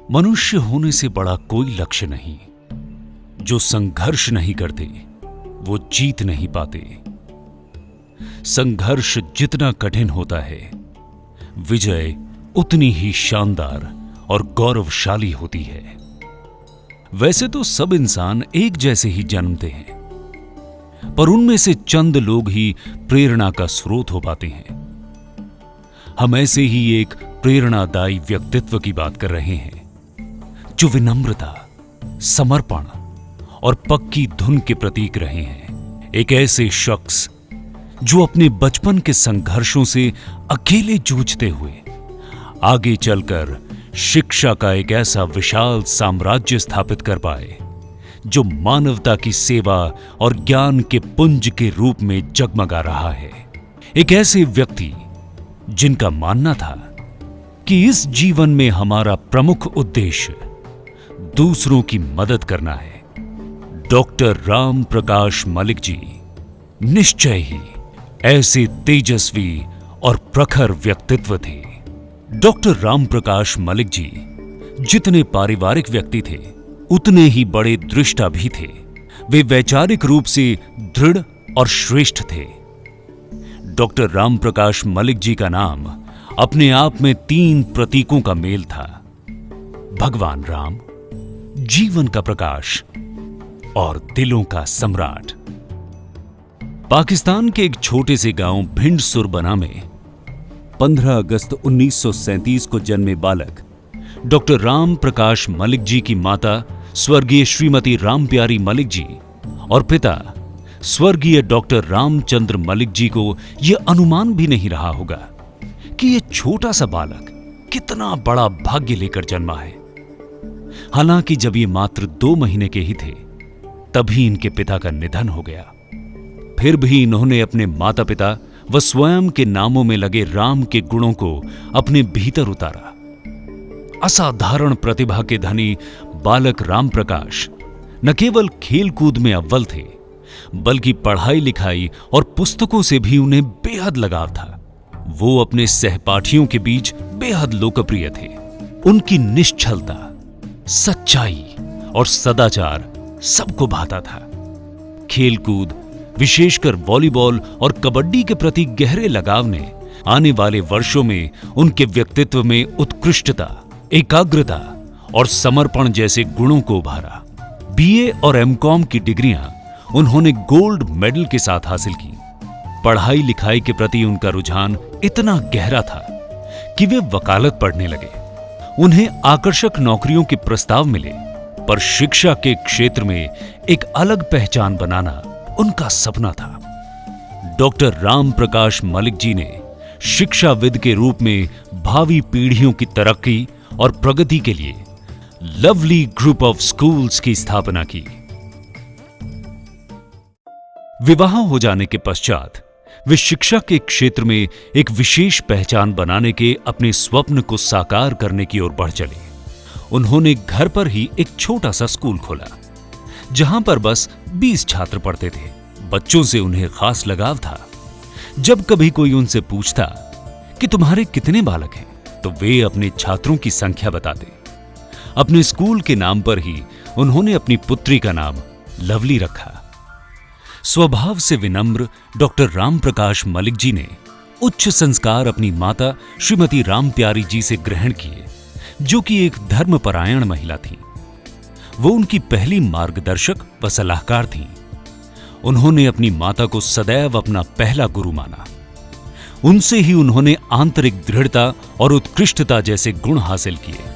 मनुष्य होने से बड़ा कोई लक्ष्य नहीं। जो संघर्ष नहीं करते वो जीत नहीं पाते। संघर्ष जितना कठिन होता है, विजय उतनी ही शानदार और गौरवशाली होती है। वैसे तो सब इंसान एक जैसे ही जन्मते हैं, पर उनमें से चंद लोग ही प्रेरणा का स्रोत हो पाते हैं। हम ऐसे ही एक प्रेरणादायी व्यक्तित्व की बात कर रहे हैं, जो विनम्रता, समर्पण और पक्की धुन के प्रतीक रहे हैं। एक ऐसे शख्स जो अपने बचपन के संघर्षों से अकेले जूझते हुए आगे चलकर शिक्षा का एक ऐसा विशाल साम्राज्य स्थापित कर पाए, जो मानवता की सेवा और ज्ञान के पुंज के रूप में जगमगा रहा है। एक ऐसे व्यक्ति जिनका मानना था कि इस जीवन में हमारा प्रमुख उद्देश्य दूसरों की मदद करना है। डॉक्टर राम प्रकाश मलिक जी निश्चय ही ऐसे तेजस्वी और प्रखर व्यक्तित्व थे। डॉक्टर राम प्रकाश मलिक जी जितने पारिवारिक व्यक्ति थे, उतने ही बड़े दृष्टा भी थे। वे वैचारिक रूप से दृढ़ और श्रेष्ठ थे। डॉक्टर राम प्रकाश मलिक जी का नाम अपने आप में 3 प्रतीकों का मेल था: भगवान राम, जीवन का प्रकाश और दिलों का सम्राट। पाकिस्तान के एक छोटे से गांव भिंड सुरबना में 15 अगस्त 1937 को जन्मे बालक डॉक्टर राम प्रकाश मलिक जी की माता स्वर्गीय श्रीमती राम प्यारी मलिक जी और पिता स्वर्गीय डॉक्टर रामचंद्र मलिक जी को यह अनुमान भी नहीं रहा होगा कि यह छोटा सा बालक कितना बड़ा भाग्य लेकर जन्मा है। हालांकि जब ये मात्र 2 महीने के ही थे, तभी इनके पिता का निधन हो गया। फिर भी इन्होंने अपने माता पिता व स्वयं के नामों में लगे राम के गुणों को अपने भीतर उतारा। असाधारण प्रतिभा के धनी बालक राम प्रकाश न केवल खेल कूद में अव्वल थे, बल्कि पढ़ाई लिखाई और पुस्तकों से भी उन्हें बेहद लगाव था। वो अपने सहपाठियों के बीच बेहद लोकप्रिय थे। उनकी निश्चलता, सच्चाई और सदाचार सबको भाता था। खेलकूद, विशेषकर वॉलीबॉल और कबड्डी के प्रति गहरे लगाव ने आने वाले वर्षों में उनके व्यक्तित्व में उत्कृष्टता, एकाग्रता और समर्पण जैसे गुणों को उभारा। बीए और एमकॉम की डिग्रियां उन्होंने गोल्ड मेडल के साथ हासिल की। पढ़ाई लिखाई के प्रति उनका रुझान इतना गहरा था कि वे वकालत पढ़ने लगे। उन्हें आकर्षक नौकरियों के प्रस्ताव मिले, पर शिक्षा के क्षेत्र में एक अलग पहचान बनाना उनका सपना था। डॉक्टर राम प्रकाश मलिक जी ने शिक्षाविद के रूप में भावी पीढ़ियों की तरक्की और प्रगति के लिए लवली ग्रुप ऑफ स्कूल्स की स्थापना की। विवाह हो जाने के पश्चात वे शिक्षा के क्षेत्र में एक विशेष पहचान बनाने के अपने स्वप्न को साकार करने की ओर बढ़ चले। उन्होंने घर पर ही एक छोटा सा स्कूल खोला, जहां पर बस 20 छात्र पढ़ते थे। बच्चों से उन्हें खास लगाव था। जब कभी कोई उनसे पूछता कि तुम्हारे कितने बालक हैं, तो वे अपने छात्रों की संख्या बताते। अपने स्कूल के नाम पर ही उन्होंने अपनी पुत्री का नाम लवली रखा। स्वभाव से विनम्र डॉक्टर राम प्रकाश मलिक जी ने उच्च संस्कार अपनी माता श्रीमती राम प्यारी जी से ग्रहण किए, जो कि एक धर्मपरायण महिला थी। वो उनकी पहली मार्गदर्शक व सलाहकार थीं। उन्होंने अपनी माता को सदैव अपना पहला गुरु माना। उनसे ही उन्होंने आंतरिक दृढ़ता और उत्कृष्टता जैसे गुण हासिल किए।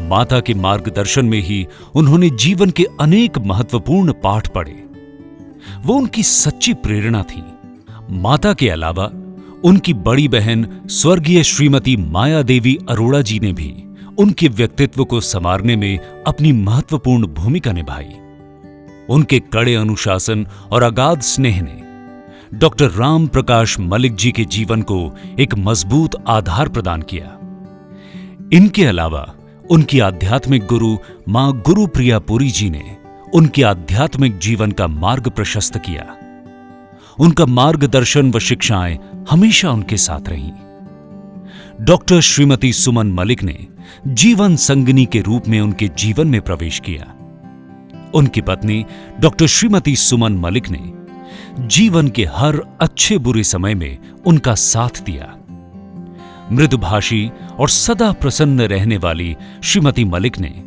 माता के मार्गदर्शन में ही उन्होंने जीवन के अनेक महत्वपूर्ण पाठ पढ़े। वो उनकी सच्ची प्रेरणा थी। माता के अलावा उनकी बड़ी बहन स्वर्गीय श्रीमती माया देवी अरोड़ा जी ने भी उनके व्यक्तित्व को संवारने में अपनी महत्वपूर्ण भूमिका निभाई। उनके कड़े अनुशासन और अगाध स्नेह ने डॉक्टर राम प्रकाश मलिक जी के जीवन को एक मजबूत आधार प्रदान किया। इनके अलावा उनकी आध्यात्मिक गुरु मां गुरुप्रिया पुरी जी ने उनके आध्यात्मिक जीवन का मार्ग प्रशस्त किया। उनका मार्गदर्शन व शिक्षाएं हमेशा उनके साथ रहीं। डॉक्टर श्रीमती सुमन मलिक ने जीवन संगिनी के रूप में उनके जीवन में प्रवेश किया। उनकी पत्नी डॉक्टर श्रीमती सुमन मलिक ने जीवन के हर अच्छे बुरे समय में उनका साथ दिया। मृदुभाषी और सदा प्रसन्न रहने वाली श्रीमती मलिक ने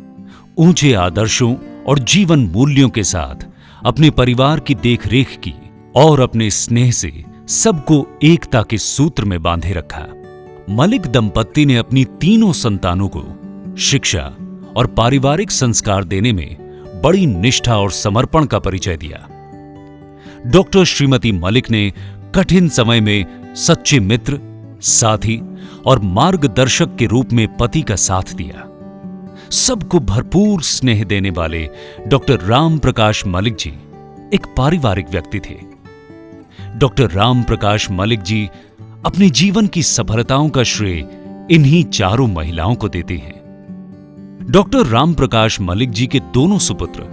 ऊंचे आदर्शों और जीवन मूल्यों के साथ अपने परिवार की देखरेख की और अपने स्नेह से सबको एकता के सूत्र में बांधे रखा। मलिक दंपत्ति ने अपनी तीनों संतानों को शिक्षा और पारिवारिक संस्कार देने में बड़ी निष्ठा और समर्पण का परिचय दिया। डॉक्टर श्रीमती मलिक ने कठिन समय में सच्चे मित्र, साथी और मार्गदर्शक के रूप में पति का साथ दिया। सबको भरपूर स्नेह देने वाले डॉक्टर राम प्रकाश मलिक जी एक पारिवारिक व्यक्ति थे। डॉक्टर राम प्रकाश मलिक जी अपने जीवन की सफलताओं का श्रेय इन्हीं चारों महिलाओं को देते हैं। डॉक्टर राम प्रकाश मलिक जी के दोनों सुपुत्र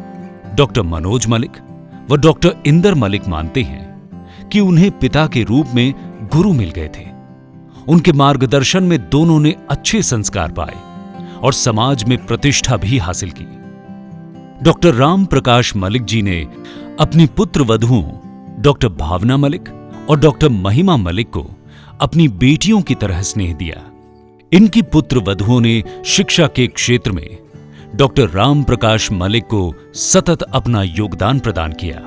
डॉक्टर मनोज मलिक व डॉक्टर इंदर मलिक मानते हैं कि उन्हें पिता के रूप में गुरु मिल गए थे। उनके मार्गदर्शन में दोनों ने अच्छे संस्कार पाए और समाज में प्रतिष्ठा भी हासिल की। डॉक्टर राम प्रकाश मलिक जी ने अपनी पुत्र वधुओं डॉक्टर भावना मलिक और डॉक्टर महिमा मलिक को अपनी बेटियों की तरह स्नेह दिया। इनकी पुत्र वधुओं ने शिक्षा के क्षेत्र में डॉक्टर राम प्रकाश मलिक को सतत अपना योगदान प्रदान किया।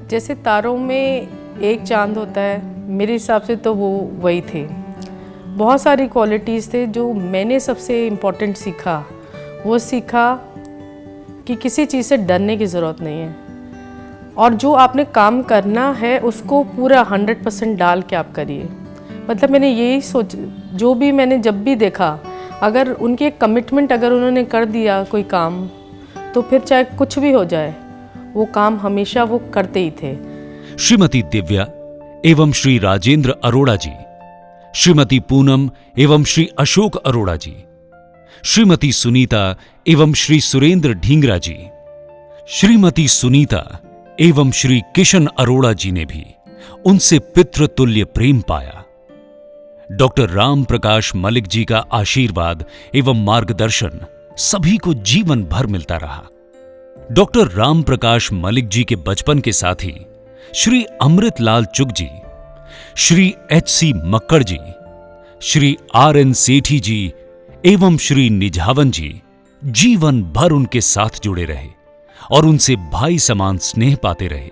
जैसे तारों में एक चांद होता है, मेरे हिसाब से तो वो वही थे। बहुत सारी क्वालिटीज़ थे जो मैंने सबसे इम्पोर्टेंट सीखा। वो सीखा कि किसी चीज़ से डरने की ज़रूरत नहीं है और जो आपने काम करना है उसको पूरा 100% डाल के आप करिए। मतलब मैंने यही सोच, जो भी मैंने जब भी देखा, अगर उनकी एक कमिटमेंट अगर उन्होंने कर दिया कोई काम, तो फिर चाहे कुछ भी हो जाए वो काम हमेशा वो करते ही थे। श्रीमती दिव्या एवं श्री राजेंद्र अरोड़ा जी, श्रीमती पूनम एवं श्री अशोक अरोड़ा जी, श्रीमती सुनीता एवं श्री सुरेंद्र ढींगरा जी, श्रीमती सुनीता एवं श्री किशन अरोड़ा जी ने भी उनसे पितृतुल्य प्रेम पाया। डॉक्टर राम प्रकाश मलिक जी का आशीर्वाद एवं मार्गदर्शन सभी को जीवन भर मिलता रहा। डॉक्टर राम प्रकाश मलिक जी के बचपन के साथी श्री अमृतलाल चुग जी, श्री HC मक्कड़ जी, श्री RN सेठी जी एवं श्री निझावन जी जीवन भर उनके साथ जुड़े रहे और उनसे भाई समान स्नेह पाते रहे।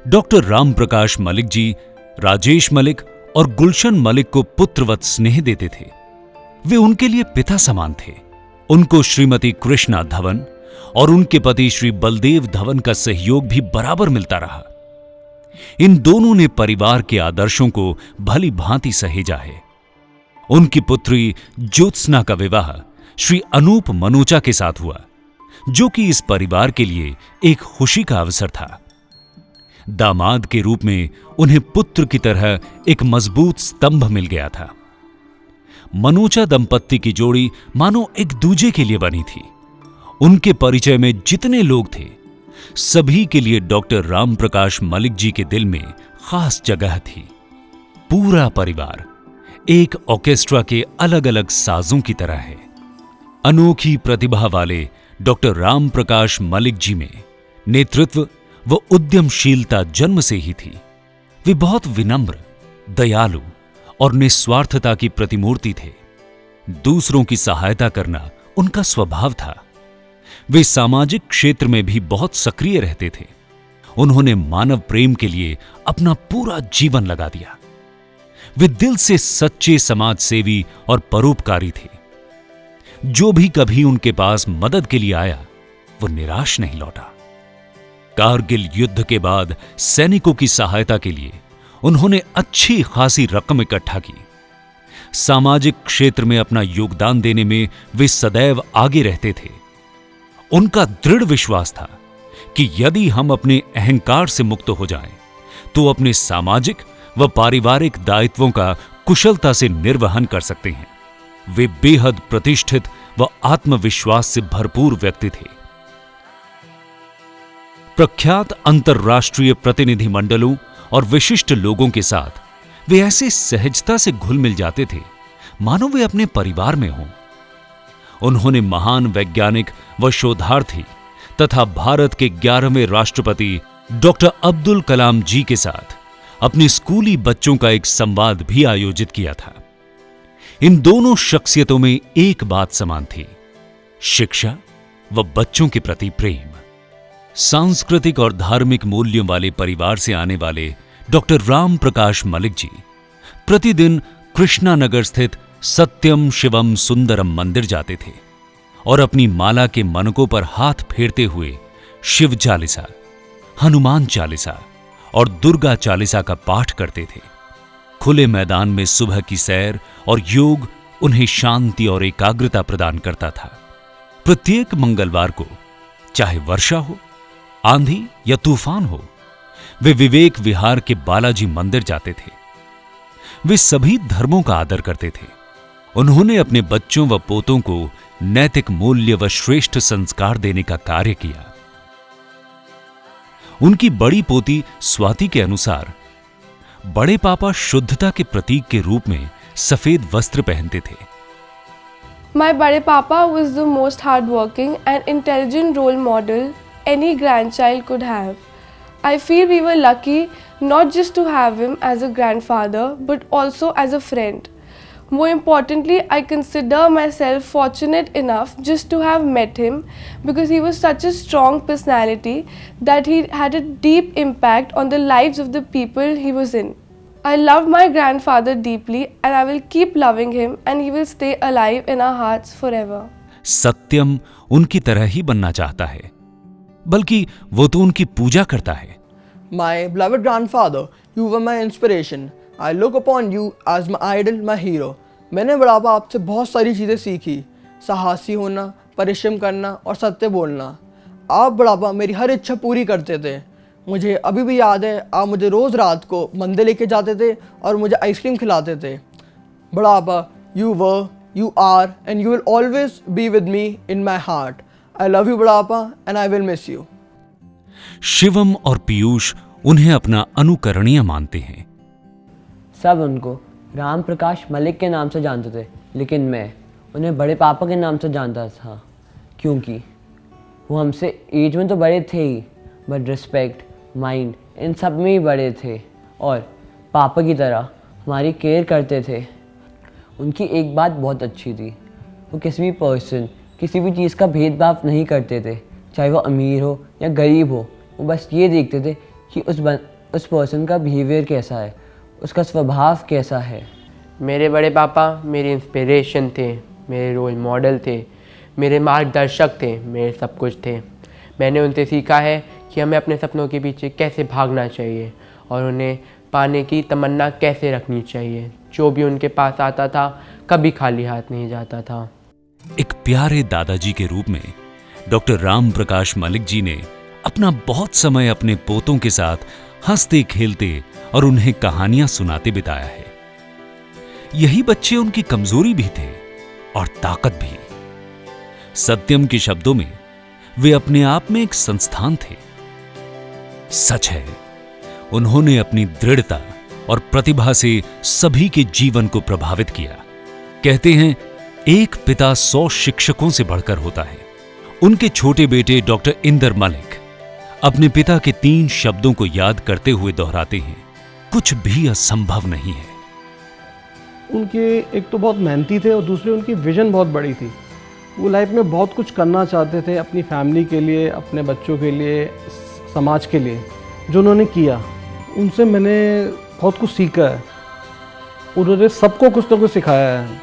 डॉक्टर राम प्रकाश मलिक जी राजेश मलिक और गुलशन मलिक को पुत्रवत स्नेह देते थे। वे उनके लिए पिता समान थे। उनको श्रीमती कृष्णा धवन और उनके पति श्री बलदेव धवन का सहयोग भी बराबर मिलता रहा। इन दोनों ने परिवार के आदर्शों को भली भांति सहेजा है। उनकी पुत्री ज्योत्सना का विवाह श्री अनूप मनोचा के साथ हुआ, जो कि इस परिवार के लिए एक खुशी का अवसर था। दामाद के रूप में उन्हें पुत्र की तरह एक मजबूत स्तंभ मिल गया था। मनोचा दंपत्ति की जोड़ी मानो एक दूजे के लिए बनी थी। उनके परिचय में जितने लोग थे, सभी के लिए डॉक्टर राम प्रकाश मलिक जी के दिल में खास जगह थी। पूरा परिवार एक ऑर्केस्ट्रा के अलग अलग साजों की तरह है। अनोखी प्रतिभा वाले डॉक्टर राम प्रकाश मलिक जी में नेतृत्व व उद्यमशीलता जन्म से ही थी। वे बहुत विनम्र, दयालु और निस्वार्थता की प्रतिमूर्ति थे। दूसरों की सहायता करना उनका स्वभाव था। वे सामाजिक क्षेत्र में भी बहुत सक्रिय रहते थे। उन्होंने मानव प्रेम के लिए अपना पूरा जीवन लगा दिया। वे दिल से सच्चे समाज सेवी और परोपकारी थे। जो भी कभी उनके पास मदद के लिए आया, वो निराश नहीं लौटा। कारगिल युद्ध के बाद सैनिकों की सहायता के लिए उन्होंने अच्छी खासी रकम इकट्ठा की। सामाजिक क्षेत्र में अपना योगदान देने में वे सदैव आगे रहते थे। उनका दृढ़ विश्वास था कि यदि हम अपने अहंकार से मुक्त हो जाएं, तो अपने सामाजिक व पारिवारिक दायित्वों का कुशलता से निर्वहन कर सकते हैं। वे बेहद प्रतिष्ठित व आत्मविश्वास से भरपूर व्यक्ति थे। प्रख्यात अंतर्राष्ट्रीय प्रतिनिधि मंडलों और विशिष्ट लोगों के साथ वे ऐसे सहजता से घुल मिल जाते थे मानो वे अपने परिवार में हों। उन्होंने महान वैज्ञानिक व शोधार्थी तथा भारत के 11वें राष्ट्रपति डॉक्टर अब्दुल कलाम जी के साथ अपने स्कूली बच्चों का एक संवाद भी आयोजित किया था। इन दोनों शख्सियतों में एक बात समान थी, शिक्षा व बच्चों के प्रति प्रेम। सांस्कृतिक और धार्मिक मूल्यों वाले परिवार से आने वाले डॉक्टर राम प्रकाश मलिक जी प्रतिदिन कृष्णानगर स्थित सत्यम शिवम सुंदरम मंदिर जाते थे और अपनी माला के मनकों पर हाथ फेरते हुए शिव चालीसा, हनुमान चालीसा और दुर्गा चालीसा का पाठ करते थे। खुले मैदान में सुबह की सैर और योग उन्हें शांति और एकाग्रता प्रदान करता था। प्रत्येक मंगलवार को चाहे वर्षा हो, आंधी या तूफान हो, वे विवेक विहार के बालाजी मंदिर जाते थे। वे सभी धर्मों का आदर करते थे। उन्होंने अपने बच्चों व पोतों को नैतिक मूल्य व श्रेष्ठ संस्कार देने का कार्य किया। उनकी बड़ी पोती स्वाति के अनुसार बड़े पापा शुद्धता के प्रतीक के रूप में सफेद वस्त्र पहनते थे। My bade papa was the most hardworking and intelligent role model any grandchild could have. I feel we were lucky not just to have him as a grandfather but also as a friend. More importantly, I consider myself fortunate enough just to have met him because he was such a strong personality that he had a deep impact on the lives of the people he was in. I love my grandfather deeply and I will keep loving him and he will stay alive in our hearts forever. सत्यम उनकी तरह ही बनना चाहता है, बल्कि वो तो उनकी पूजा करता है। My beloved grandfather, you were my inspiration. I look upon you as my idol, my hero. मैंने बुढ़ापा आपसे बहुत सारी चीज़ें सीखी, साहसी होना, परिश्रम करना और सत्य बोलना। आप बुढ़ापा मेरी हर इच्छा पूरी करते थे। मुझे अभी भी याद है, आप मुझे रोज़ रात को मंदिर लेके जाते थे और मुझे आइसक्रीम खिलाते थे। बुढ़ापा, you were, you are and you will always be with me in my heart. I love you बुढ़ापा and I will miss you. Shivam और पीयूष उन्हें अपना अनुकरणीय मानते हैं। सब उनको राम प्रकाश मलिक के नाम से जानते थे, लेकिन मैं उन्हें बड़े पापा के नाम से जानता था, क्योंकि वो हमसे एज में तो बड़े थे ही, बट रिस्पेक्ट, माइंड इन सब में ही बड़े थे और पापा की तरह हमारी केयर करते थे। उनकी एक बात बहुत अच्छी थी, वो किसी भी पर्सन, किसी भी चीज़ का भेदभाव नहीं करते थे, चाहे वो अमीर हो या गरीब हो। वो बस ये देखते थे कि उस पर्सन का बिहेवियर कैसा है, उसका स्वभाव कैसा है। मेरे बड़े पापा मेरी इंस्पिरेशन थे, मेरे रोल मॉडल थे, मेरे मार्गदर्शक थे, मेरे सब कुछ थे। मैंने उनसे सीखा है कि हमें अपने सपनों के पीछे कैसे भागना चाहिए और उन्हें पाने की तमन्ना कैसे रखनी चाहिए। जो भी उनके पास आता था कभी खाली हाथ नहीं जाता था। एक प्यारे दादाजी के रूप में डॉक्टर राम प्रकाश मलिक जी ने अपना बहुत समय अपने पोतों के साथ हंसते खेलते और उन्हें कहानियां सुनाते बिताया है। यही बच्चे उनकी कमजोरी भी थे और ताकत भी। सत्यम के शब्दों में वे अपने आप में एक संस्थान थे। सच है, उन्होंने अपनी दृढ़ता और प्रतिभा से सभी के जीवन को प्रभावित किया। कहते हैं, एक पिता 100 शिक्षकों से बढ़कर होता है। उनके छोटे बेटे डॉक्टर इंदर मलिक अपने पिता के 3 शब्दों को याद करते हुए दोहराते हैं, कुछ भी असंभव नहीं है। उनके एक तो बहुत मेहनती थे और दूसरी उनकी विजन बहुत बड़ी थी। वो लाइफ में बहुत कुछ करना चाहते थे, अपनी फैमिली के लिए, अपने बच्चों के लिए, समाज के लिए। जो उन्होंने किया, उनसे मैंने बहुत कुछ सीखा है। उन्होंने सबको कुछ ना कुछ सिखाया है।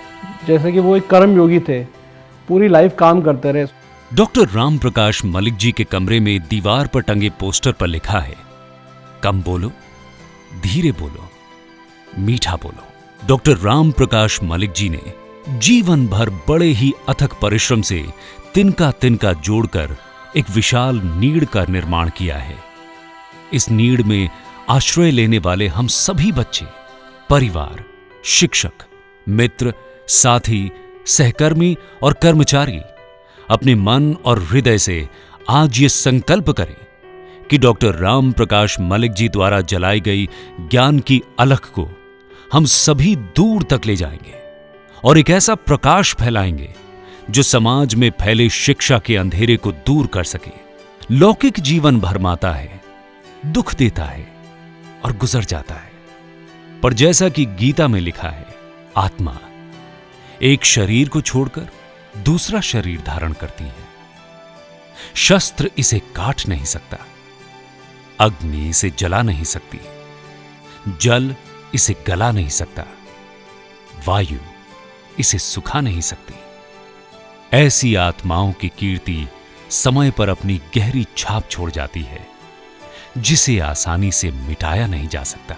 जैसे कि वो एक कर्म योगी थे, पूरी लाइफ काम करते रहे। डॉक्टर राम प्रकाश मलिक जी के कमरे में दीवार पर टंगे पोस्टर पर लिखा है, कम बोलो, धीरे बोलो, मीठा बोलो। डॉक्टर राम प्रकाश मलिक जी ने जीवन भर बड़े ही अथक परिश्रम से तिनका तिनका जोड़कर एक विशाल नीड़ का निर्माण किया है। इस नीड़ में आश्रय लेने वाले हम सभी बच्चे, परिवार, शिक्षक, मित्र, साथी सहकर्मी और कर्मचारी अपने मन और हृदय से आज ये संकल्प करें कि डॉक्टर राम प्रकाश मलिक जी द्वारा जलाई गई ज्ञान की अलख को हम सभी दूर तक ले जाएंगे और एक ऐसा प्रकाश फैलाएंगे जो समाज में फैले शिक्षा के अंधेरे को दूर कर सके। लौकिक जीवन भरमाता है, दुख देता है और गुजर जाता है, पर जैसा कि गीता में लिखा है, आत्मा एक शरीर को छोड़कर दूसरा शरीर धारण करती है। शस्त्र इसे काट नहीं सकता, अग्नि इसे जला नहीं सकती, जल इसे गला नहीं सकता, वायु इसे सुखा नहीं सकती। ऐसी आत्माओं की कीर्ति समय पर अपनी गहरी छाप छोड़ जाती है, जिसे आसानी से मिटाया नहीं जा सकता।